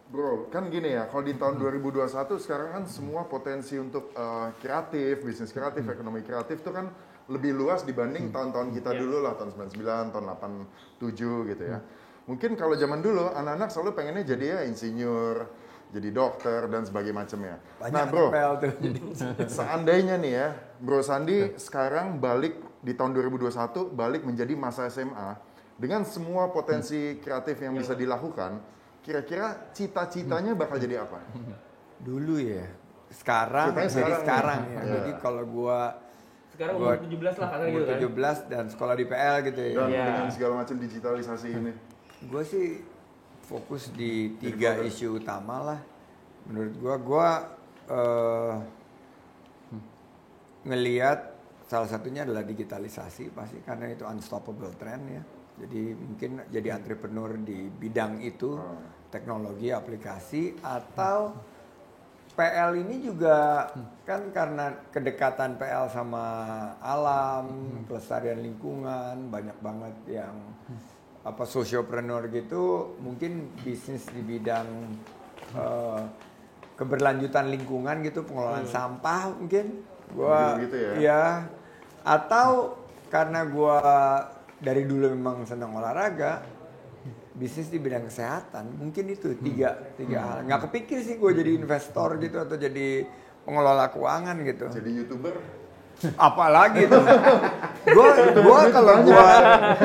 Bro, kan gini ya, kalau di tahun 2021 sekarang kan semua potensi untuk kreatif, bisnis kreatif, ekonomi kreatif itu kan lebih luas dibanding tahun-tahun kita dulu lah, tahun 99, tahun 87 gitu ya. Mungkin kalau zaman dulu, anak-anak selalu pengennya jadi ya insinyur, jadi dokter, dan sebagainya macamnya. Nah bro, seandainya nih ya, Bro Sandi sekarang balik di tahun 2021, balik menjadi masa SMA, dengan semua potensi kreatif yang bisa dilakukan, kira-kira cita-citanya bakal jadi apa? Dulu ya. Sekarang jadi sekarang ya. Jadi kalau sekarang umur 17 lah karena gitu kan. 17 dan sekolah di PL gitu ya. Dan dengan segala macam digitalisasi ini. Gue sih fokus di 3 isu utama lah. Menurut gue ngelihat salah satunya adalah digitalisasi pasti karena itu unstoppable trend ya. Jadi mungkin jadi entrepreneur di bidang itu, teknologi, aplikasi, atau PL ini juga kan karena kedekatan PL sama alam, pelestarian lingkungan, banyak banget yang sociopreneur gitu, mungkin bisnis di bidang keberlanjutan lingkungan gitu, pengelolaan sampah mungkin. Gua gitu ya. Ya, atau karena gua dari dulu memang senang olahraga, bisnis di bidang kesehatan, mungkin itu tiga hal. Nggak kepikir sih gue jadi investor gitu atau jadi pengelola keuangan gitu. Jadi YouTuber? Apalagi tuh.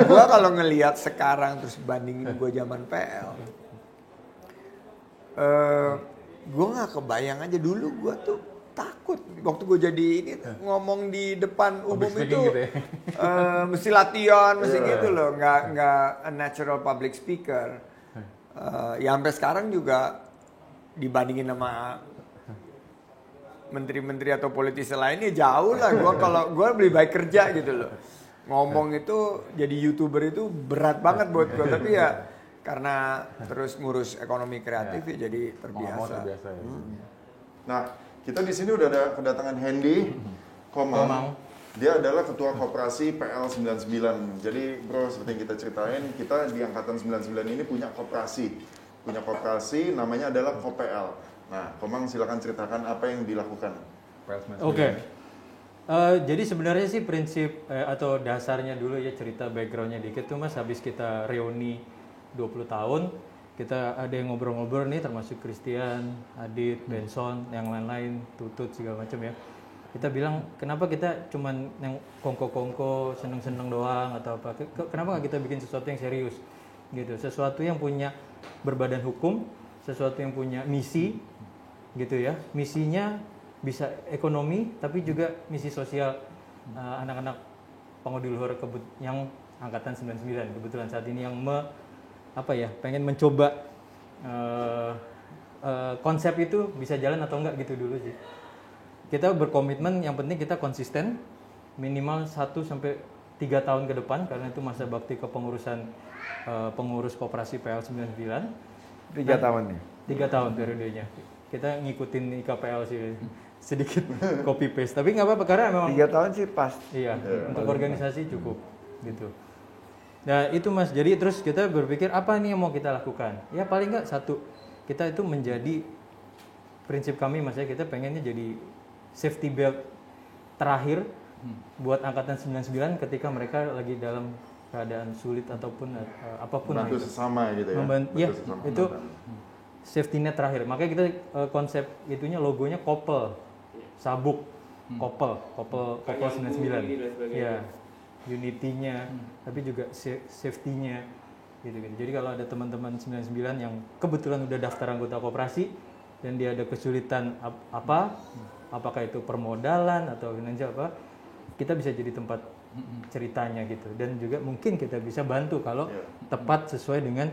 Gua kalau ngelihat sekarang terus bandingin gue zaman PL, gue nggak kebayang aja dulu gue tuh takut waktu gue jadi ini ngomong di depan umum itu gitu ya? mesti latihan mesti gitu loh, nggak a natural public speaker. Ya sampai sekarang juga dibandingin sama menteri-menteri atau politisi lainnya jauh lah. Gue lebih baik kerja gitu loh. Ngomong itu jadi YouTuber itu berat banget buat gue, tapi ya karena terus ngurus ekonomi kreatif ya jadi terbiasa. Ya. Nah, kita di sini udah ada kedatangan Hendy Komang. Dia adalah ketua koperasi PL 99. Jadi bro, seperti yang kita ceritain, kita di angkatan 99 ini punya koperasi. Punya koperasi namanya adalah KOPL. Nah, Komang silakan ceritakan apa yang dilakukan. Oke. Jadi sebenarnya sih prinsip atau dasarnya dulu ya, cerita backgroundnya dikit tuh Mas, habis kita reuni 20 tahun, kita ada yang ngobrol-ngobrol nih, termasuk Christian, Adit, Benson, yang lain-lain, Tutut segala macam ya. Kita bilang kenapa kita cuman yang kongko-kongko, seneng-seneng doang atau apa? Kenapa nggak kita bikin sesuatu yang serius gitu? Sesuatu yang punya berbadan hukum, sesuatu yang punya misi gitu ya. Misinya bisa ekonomi tapi juga misi sosial anak-anak pengudi luhur yang angkatan 99 kebetulan saat ini yang pengen mencoba konsep itu bisa jalan atau enggak gitu dulu sih. Kita berkomitmen yang penting kita konsisten minimal 1-3 tahun ke depan karena itu masa bakti kepengurusan pengurus koperasi PL 99. 3 tahun nih. 3 tahun periodenya. Kita ngikutin IKPL sih sedikit copy paste. Tapi nggak apa-apa karena memang 3 tahun sih pas. Iya, untuk organisasi cukup gitu. Nah itu Mas, jadi terus kita berpikir apa nih yang mau kita lakukan? Ya paling nggak satu, kita itu menjadi prinsip kami Mas ya, kita pengennya jadi safety belt terakhir buat angkatan 99 ketika mereka lagi dalam keadaan sulit ataupun apapun. Bantu sesama gitu ya? Ya, itu safety net terakhir. Makanya kita konsep itunya logonya Kopel, sabuk, Kopel 99. Ya. Unity-nya, tapi juga safety-nya gitu. Jadi kalau ada teman-teman 99 yang kebetulan udah daftar anggota koperasi dan dia ada kesulitan apakah itu permodalan atau finansial kita bisa jadi tempat ceritanya gitu. Dan juga mungkin kita bisa bantu kalau tepat sesuai dengan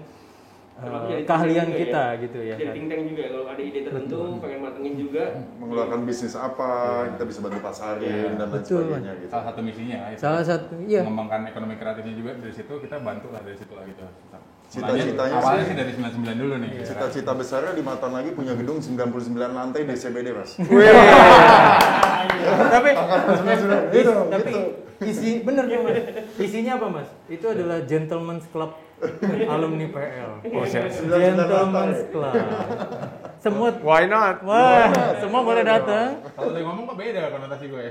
keahlian kita ya. Gitu ya. Jadi think tank juga kalau ada ide tertentu pengen matengin juga. Mengeluarkan bisnis apa, kita bisa bantu pasarin dan lain sebagainya gitu. Salah satu misinya Salah satu mengembangkan ekonomi kreatifnya juga dari situ, kita bantu lah dari situ lah gitu. Cita-citanya awalnya sih dari 99 dulu nih. Cita-cita besarnya 5 tahun lagi punya gedung 99 lantai di CBD Mas. Tapi isi bener tuh Mas. Isinya apa Mas? Itu adalah gentleman's club alumni PL. Sembilan Gentleman's Club. Semua Why not? wah, semua boleh datang. Kalau dia ngomong kok beda konotasi gue.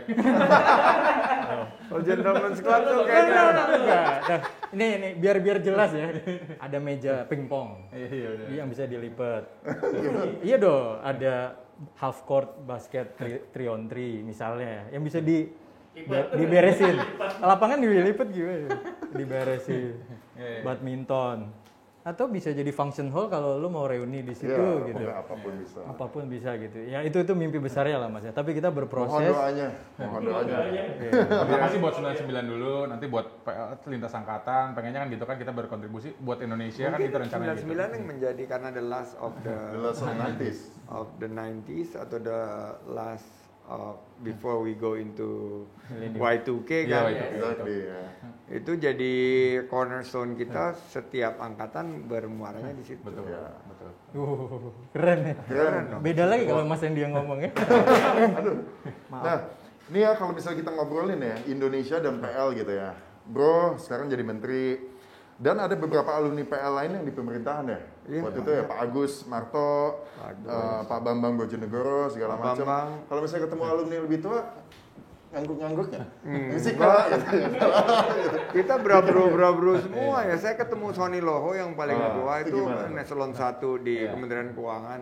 Oh, Gentleman's Club tuh Enggak, kayaknya. enggak. Nah, ini biar jelas ya. Ada meja pingpong. Iya udah. Yang bisa dilipat. Iya dong, ada half court basket 3 on 3 misalnya yang bisa diberesin. Lapangan dilipat gimana? Diberesin. Badminton. Atau bisa jadi function hall kalau lu mau reuni di situ Ya, gitu. apapun bisa. Apapun bisa gitu. Ya itu mimpi besarnya lah Mas ya. Tapi kita Mohon berproses. doanya. Terima kasih buat 99 dulu, nanti buat PL lintas angkatan, pengennya kan gitu kan kita berkontribusi buat Indonesia kan itu rencananya gitu. 99 yang menjadi karena the last of The last of 90s. the 90s atau the last before we go into Y2K kan. Iya, Exactly, ya. Itu jadi cornerstone kita, setiap angkatan bermuaranya di situ. Betul. Ya. Betul. Keren ya. Keren. Beda lagi kalau Mas yang dia ngomong ya. Nah, ini ya kalau misalnya kita ngobrolin ya, Indonesia dan PL gitu ya. Bro, sekarang jadi menteri. Dan ada beberapa alumni PL lain yang di pemerintahan ya. Iya, Waktu itu ya Pak Agus Marto, Pak Bambang Bojonegoro, segala Pak macam. Bambang. Kalau misalnya ketemu alumni lebih tua, ngangguk-ngangguk ya? Fisika gitu. Kita bro semua ya. Saya ketemu Sony Loho yang paling tua itu itu gimana? eselon 1 di Kementerian Keuangan.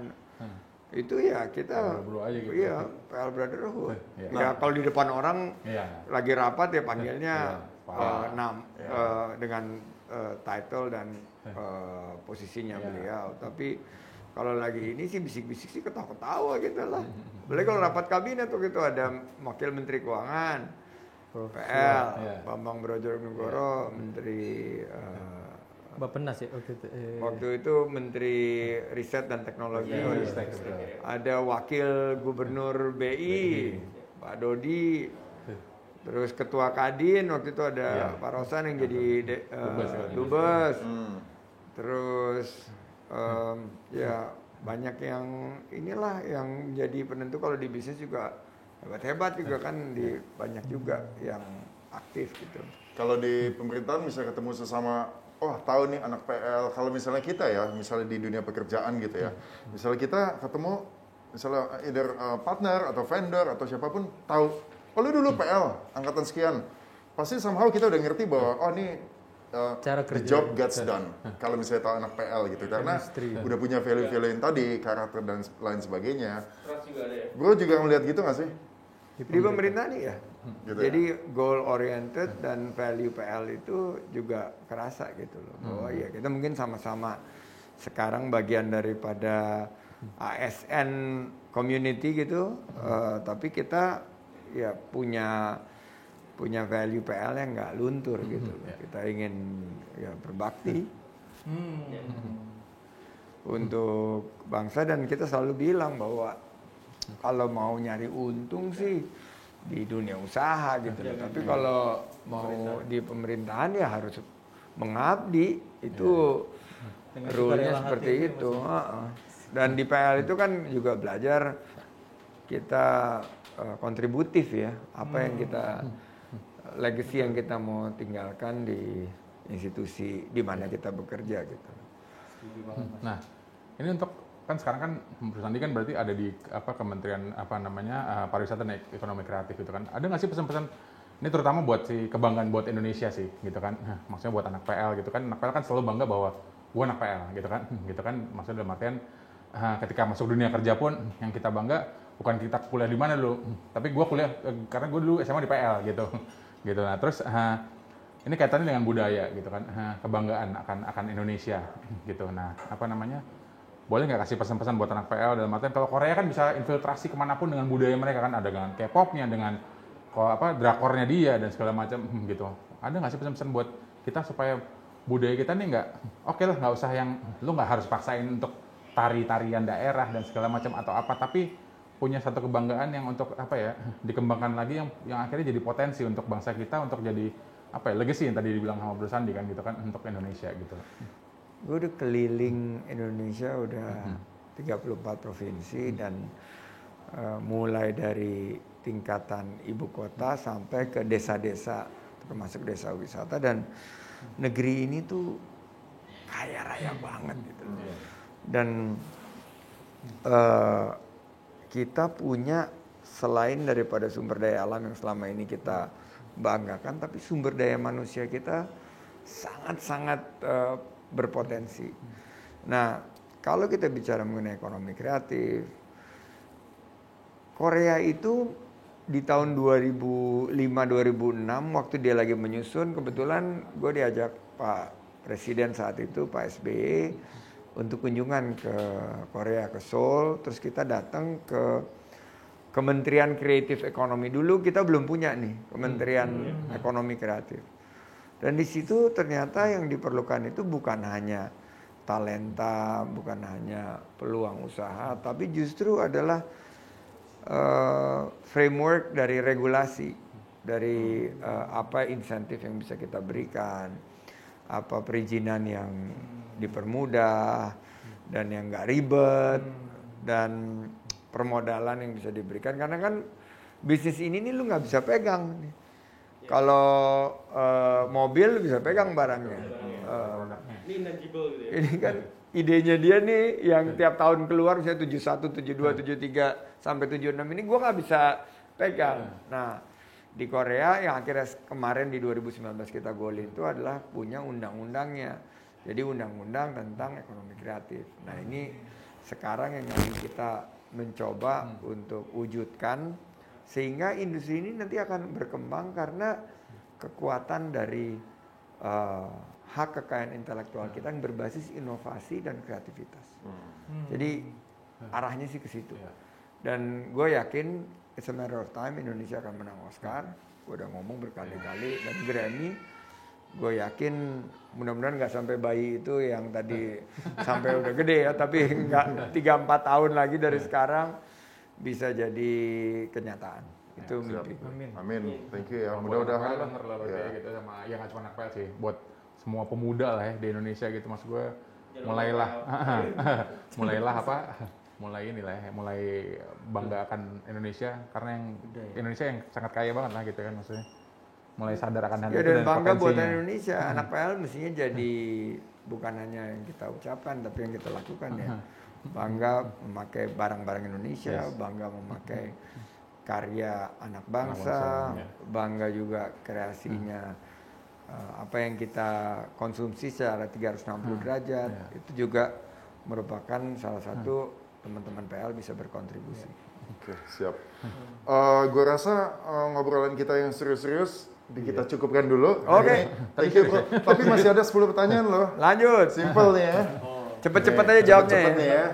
Itu ya kita Bro aja gitu. iya, PL Brotherhood. Iya. Ya kalau di depan orang Iya. lagi rapat ya panggilnya Pak. dengan title dan posisinya beliau. Tapi kalau lagi ini sih bisik-bisik sih ketawa-ketawa gitu lah. Apalagi kalau rapat kabinet tuh gitu ada Wakil Menteri Keuangan, PL, Bambang Brojonegoro, Menteri Bapenas ya waktu itu. waktu itu Menteri Riset dan Teknologi. Ada Wakil Gubernur BI, Pak Dodi. Terus Ketua Kadin waktu itu ada Pak Rosan yang jadi Dubes. Terus ya banyak yang inilah yang jadi penentu kalau di bisnis juga hebat-hebat juga kan di banyak juga yang aktif gitu. Kalau di pemerintahan misalnya ketemu sesama, tahu nih anak PL. Kalau misalnya kita ya, misalnya di dunia pekerjaan gitu ya, misalnya kita ketemu, misalnya either partner atau vendor atau siapapun tahu, lu dulu PL angkatan sekian, pasti somehow kita udah ngerti bahwa ini Cara the kerja. job gets done. Kalau misalnya tahu anak PL gitu, karena udah punya value-value yang tadi, karakter dan lain sebagainya. Trust juga ada ya. Bro juga ngeliat gitu nggak sih? Di pemerintahan ya. Gitu Jadi goal oriented dan value PL itu juga kerasa gitu loh. Bahwa ya kita mungkin sama-sama sekarang bagian daripada ASN community gitu, tapi kita ya punya value PL yang nggak luntur gitu loh. Kita ingin ya berbakti untuk bangsa dan kita selalu bilang bahwa kalau mau nyari untung sih di dunia usaha gitu loh. Tapi kalau mau di pemerintahan ya harus mengabdi itu rule-nya seperti itu. Dan di PL itu kan juga belajar kita kontributif ya, apa yang kita legacy yang kita mau tinggalkan di institusi di mana kita bekerja gitu. Nah, ini untuk kan sekarang kan perusahaan ini kan berarti ada di Kementerian pariwisata dan ekonomi kreatif gitu kan. Ada nggak sih pesan-pesan ini terutama buat kebanggaan buat Indonesia sih gitu kan. Maksudnya buat anak PL gitu kan. Anak PL kan selalu bangga bahwa gua anak PL gitu kan. Gitu kan maksudnya dalam artian ketika masuk dunia kerja pun yang kita bangga bukan kita kuliah di mana dulu, tapi gua kuliah karena gua dulu SMA di PL gitu. Gitu. Nah, terus ini kaitannya dengan budaya gitu kan. Kebanggaan akan Indonesia gitu. Nah, boleh nggak kasih pesan-pesan buat anak PL dalam artian kalau Korea kan bisa infiltrasi kemanapun dengan budaya mereka kan, ada dengan K-popnya, dengan drakornya dia dan segala macam gitu. Ada nggak sih pesan-pesan buat kita supaya budaya kita nih oke lah nggak usah yang lu nggak harus paksain untuk tari-tarian daerah dan segala macam atau apa, tapi punya satu kebanggaan yang untuk dikembangkan lagi yang akhirnya jadi potensi untuk bangsa kita untuk jadi legacy yang tadi dibilang sama Bro Sandi kan gitu kan untuk Indonesia gitu. Gue udah keliling Indonesia udah 34 provinsi dan mulai dari tingkatan ibu kota sampai ke desa-desa termasuk desa wisata, dan negeri ini tuh kaya raya banget gitu. Dan kita punya selain daripada sumber daya alam yang selama ini kita banggakan, tapi sumber daya manusia kita sangat-sangat berpotensi. Nah, kalau kita bicara mengenai ekonomi kreatif, Korea itu di tahun 2005-2006 waktu dia lagi menyusun, kebetulan gue diajak Pak Presiden saat itu, Pak SBY, untuk kunjungan ke Korea, ke Seoul. Terus kita datang ke Kementerian Kreatif Ekonomi. Dulu kita belum punya nih Kementerian Ekonomi Kreatif. Dan di situ ternyata yang diperlukan itu bukan hanya talenta, bukan hanya peluang usaha, tapi justru adalah framework dari regulasi, dari apa insentif yang bisa kita berikan, apa perizinan yang dipermudah dan yang nggak ribet, dan permodalan yang bisa diberikan. Karena kan bisnis ini nih lu nggak bisa pegang nih. Kalau mobil bisa pegang barangnya. Ini intangible gitu ya. Ini kan idenya dia nih yang tiap tahun keluar, misalnya 71, 72, 73 sampai 76 ini gue nggak bisa pegang. Nah, di Korea yang akhirnya kemarin di 2019 kita golin itu adalah punya undang-undangnya. Jadi undang-undang tentang ekonomi kreatif. Nah, ini sekarang yang lagi kita mencoba untuk wujudkan sehingga industri ini nanti akan berkembang karena kekuatan dari hak kekayaan intelektual kita yang berbasis inovasi dan kreativitas. Jadi arahnya sih ke situ. Dan gue yakin it's a matter of time Indonesia akan menang Oscar. Gue udah ngomong berkali-kali, dan Grammy gue yakin mudah-mudahan nggak sampai bayi itu yang tadi sampai udah gede ya, tapi nggak 3-4 tahun lagi dari sekarang bisa jadi kenyataan. Itu mimpi. Amin. Thank you ya. Mudah-mudahan denger lah kayak gitu sama ya nggak cuma anak PL sih, buat semua pemuda lah ya di Indonesia gitu, maksud gue mulailah mulai inilah ya, mulai bangga akan Indonesia karena yang Indonesia yang sangat kaya banget lah gitu kan, maksudnya mulai sadar akan hal Ya, itu dan bangga buatan potensinya. Indonesia. Anak PL mestinya jadi bukan hanya yang kita ucapkan tapi yang kita lakukan ya. Bangga memakai barang-barang Indonesia, bangga memakai karya anak bangsa, bangga juga kreasinya apa yang kita konsumsi secara 360 derajat. Itu juga merupakan salah satu teman-teman PL bisa berkontribusi. Oke, siap. Gue rasa ngobrolan kita yang serius-serius kita cukupkan dulu. Oke. Thank you, bro. Tapi masih ada 10 pertanyaan loh. Lanjut. Simple nih ya. Cepet-cepet aja jawabnya Cepet-cepet ya. nih ya.